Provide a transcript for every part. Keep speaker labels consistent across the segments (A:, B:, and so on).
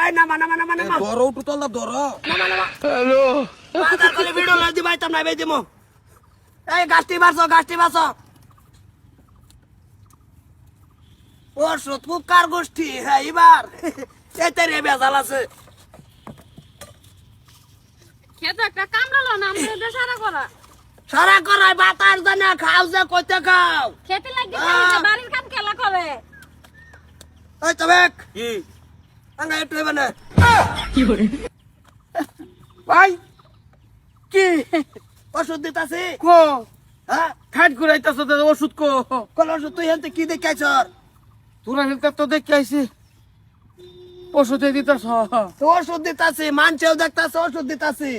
A: এই নামা নামা নামা নামা
B: ধরো একটু তল ধরো।
A: নামা নামা
B: হ্যালো
A: বাজার করে ভিডিও লই দিবাই তাম নাই বেদিমু। এই গাছটি বাঁচো ওষুধ কুকার গোষ্ঠী হ্যাঁ এবার এতে রে বেজাল আছে।
C: খেতে একটা কামড়ালো না আমাদের সারা করা
A: সারা করাই বাতাস জানা খাও যে কইতে খাও।
C: খেতে লাগি বাড়ির কাম খেলা করে
A: এই তবে
B: কি
A: আঙ্গা একটু এবার না
B: ভাই কি
A: ওষুধ দিতাছি
B: কো
A: হ্যাঁ
B: খাট ঘুরাইতাছ তো ওষুধ কো
A: কোন ওষুধ তুই হেনতে কি দেখাইছ?
B: তোরা হেলতে তো দেখে আইছি ওষুধে দিতাছ।
A: তো ওষুধ দিতাছি মানছেও দেখতাছে ওষুধ দিতাছি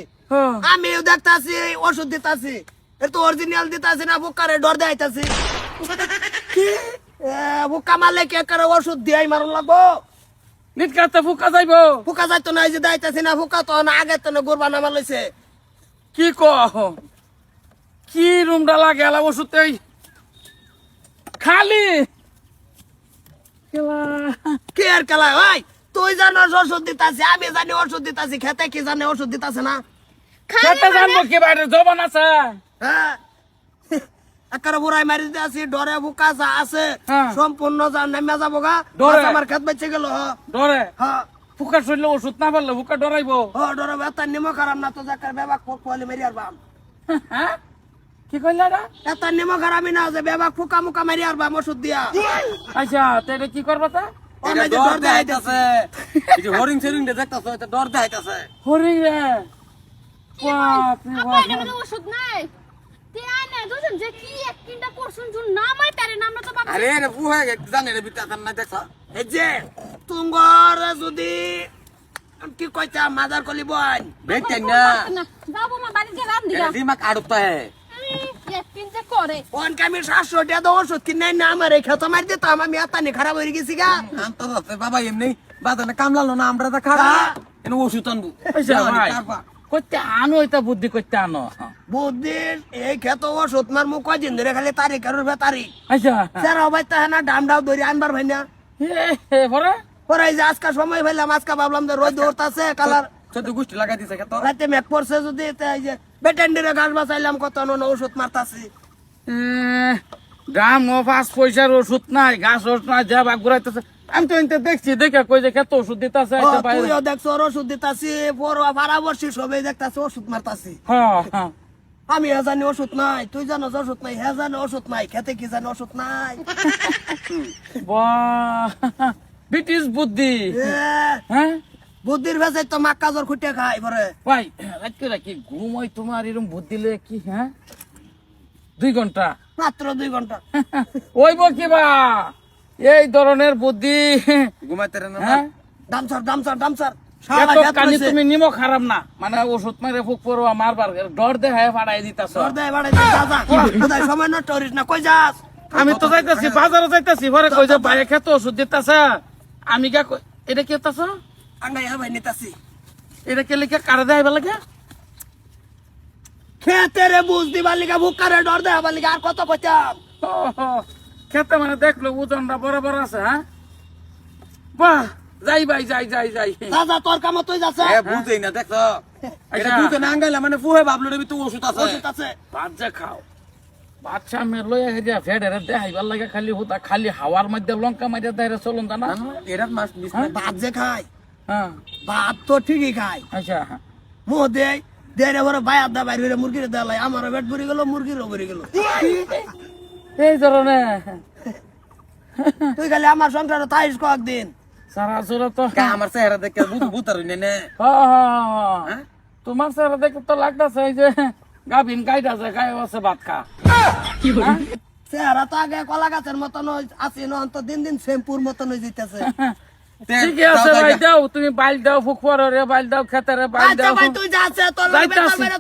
A: আমিও দেখতাছি ওষুধ দিতাছি এ তো অরিজিনাল দিতাছি না বুকারে ডর দেখাইতাছি কি বুকা মারলে কে করে ওষুধ দিয়াই মারন লাগবো
B: নিটকাতে ফুকা যাইব
A: ফুকা যাইতো না এই যে দাইতাছি না ফুকা তো না আগে তো না গোরবা নামা লইছে
B: কি ক কি রুমটা লাগে এলা ওষুধ খালি খেলা
A: কি আর কেলা ভাই তুই জানোস ওষুধ দিতাছি আমি জানি ওষুধ দিতাছি খেতে কি জানে ওষুধ দিতাছে না
B: খেতে জানবো কি বাইরে জবান আছে
A: হ্যাঁ একারে বুড়াই মারি দিতেছি ডরে বুকা যা আছে
B: হ্যাঁ।
A: সম্পূর্ণ যা নেমে যাবো গা
B: ডরে?
A: আমার খেত বেঁচে গেল
B: ডরে
A: হ্যাঁ
B: ফুকা শরীরে ওষুধ না পারলে ফুকা ডরাইব
A: ডরে বেতার নিমো খারাপ না তো যাকার বেবাক পোকলি মেরি আর বাম
B: হ্যাঁ কি কইলা রা
A: এত নিমো খারাপই না যে বেবাক ফুকা মুকা মারি আর বাম ওষুধ দিয়া
B: আচ্ছা তাইলে কি করবা তা
A: অনেক যে ডর দেখাইতেছে
B: হরিং সেরিং দেখতাছ এটা ডর দেখাইতাছে হরিং রে বাপ রে বাপ
C: আপনার ওষুধ নাই তে আয় না দুজন যে কি একটিনটা করছুন জুন না মাই পারে না আমরা তো বাবা
B: আরে রে বুহে জানে রে বিটা না দেখছ
A: এই যে তুঙ্গর যদি কি কইতা মাদার কলি বন
B: বেটেন না
C: যাবো মা বাড়ি গিয়ে রান দিগা
B: এটা দিমাগ আড়তা হে
C: একটিন যে করে
A: কোন কামি 700 টাকা দাও ওষুধ কিনে না আমার এই খেত মারি দিতাম আমি এতানি খারাপ হয়ে গেছি গা
B: আনতো আছে বাবা এমনি বাজারে কামলালো না আমরা তো খারা এনে ওষুধ আনবো আচ্ছা ভাই কইতে আনো এটা বুদ্ধি কইতে আনো
A: বুদ্ধির এই খেত ওষুধ মার মুখ কয়দিন ধরে খালি তারিখ আর তারিখ
B: আচ্ছা
A: স্যার ভাই তা না ডামডাও ধরে আনবার ভাই না
B: হে পরে
A: পরে এই যে আজকা সময় পাইলাম আজকা ভাবলাম যে রোদ ধরতাছে কালার
B: চোদ্দ গোষ্ঠী লাগাই দিছে কত
A: রাতে মেঘ পড়ছে যদি তা এই যে বেটেন্ডিরে গাছ বাঁচাইলাম কত না ওষুধ মারতাছি
B: গ্রাম নো 5 পয়সার ওষুধ নাই গাছ ওষুধ নাই যা বাগ ঘুরাইতেছে আমি তো এনতে দেখছি দেখে কই যে কত ওষুধ দিতাছে এটা বাইরে
A: তুইও দেখছো ওর ওষুধ দিতাছি পড়ুয়া পারাবর্ষী সবাই দেখতাছি ওষুধ মারতাছি
B: হ্যাঁ হ্যাঁ
A: আমি হে জানি ওষুধ নাই তুই জানো ওষুধ নাই হে জানি ওষুধ নাই খেতে কি জানি ওষুধ নাই
B: বাহ ব্রিটিশ বুদ্ধি
A: এ,
B: হ্যাঁ
A: বুদ্ধির ভেসে তো মাক্কা জ্বর খুঁটে খাই পরে
B: ভাই রাখতে রাখি ঘুমোই তোমার এরকম বুদ্ধি দিলে কি হ্যাঁ 2 ঘন্টা
A: মাত্র 2 ঘন্টা
B: ওইব কিবা এই ধরনের বুদ্ধি ঘুমাইতে না হ্যাঁ
A: দামসার
B: এত কানি তুমি নিমো খারাপ না মানে ওষুধ মারে ফুক পড়ো মারবার ডর দেখায় ফাড়াই দিতাছ
A: সময় নষ্ট করিস না কই যাস
B: আমি তো যাইতাছি বাজারে যাইতাছি পরে কই যে ভাই খেতে ওষুধ দিতাছে আমি গা এটা কি হতাছ
A: আঙ্গাই ভাই নিতাছি
B: এটা কে লিখে কারে দেয় লাগে
A: খেতে রে বুঝ দিবার লিগা ভুকারে ডর দেবার লিগা আর কত কইতাম
B: খেতে মানে দেখলো ওজনটা বরাবর আছে হ্যাঁ বাহ যাই ভাই যাই
A: দাদা তোর কাম তুই যাচ্ছে
B: বুঝেই না দেখছো এটা বুঝে না আঙ্গাইলা মানে ফুহে ভাবলো রে তো ওষুধ আছে
A: ওষুধ আছে
B: ভাত যা খাও বাচ্চা মেয়ে লইয়া হেরিয়া ফেডেরে দেখাইবার লাগে খালি হুতা খালি হাওয়ার মধ্যে লঙ্কা মাইরা দেয় চলুন জানা এরা মাছ
A: ভাত যে খাই
B: হ্যাঁ
A: ভাত তো ঠিকই খাই
B: আচ্ছা
A: মুহ দেয় দেরে বড় বাইর দা বাইর হইরে মুরগির দেলাই আমার পেট ভরে গেল মুরগিরও ভরে গেল
B: এই ধরনের
A: তুই খালি আমার সংসারে তাইস কয়েকদিন
B: সারা সুরা তো আমার চেহারা দেখে বুতার হইনে নে তোমার চেহারা দেখে তো লাগতাছে এই যে গাভিন গাইতাছে গায়ে আছে ভাত খা
A: চেহারা তো আগে কলা গাছের মতন আছে তো দিন দিন শ্যাম্পুর মতন হয়ে যেতেছে
B: ঠিক আছে ভাই দাও তুমি বাইল দাও ফুকফর রে বাইল দাও খেতারে বাইল
A: আচ্ছা
B: দাও
A: ভাই তুই যাচ্ছে তোর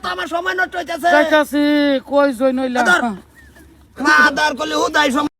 A: তো আমার সময় নষ্ট হইতেছে
B: যাইতাছি কই জই নইলা
A: মা আদার করলে হুদাই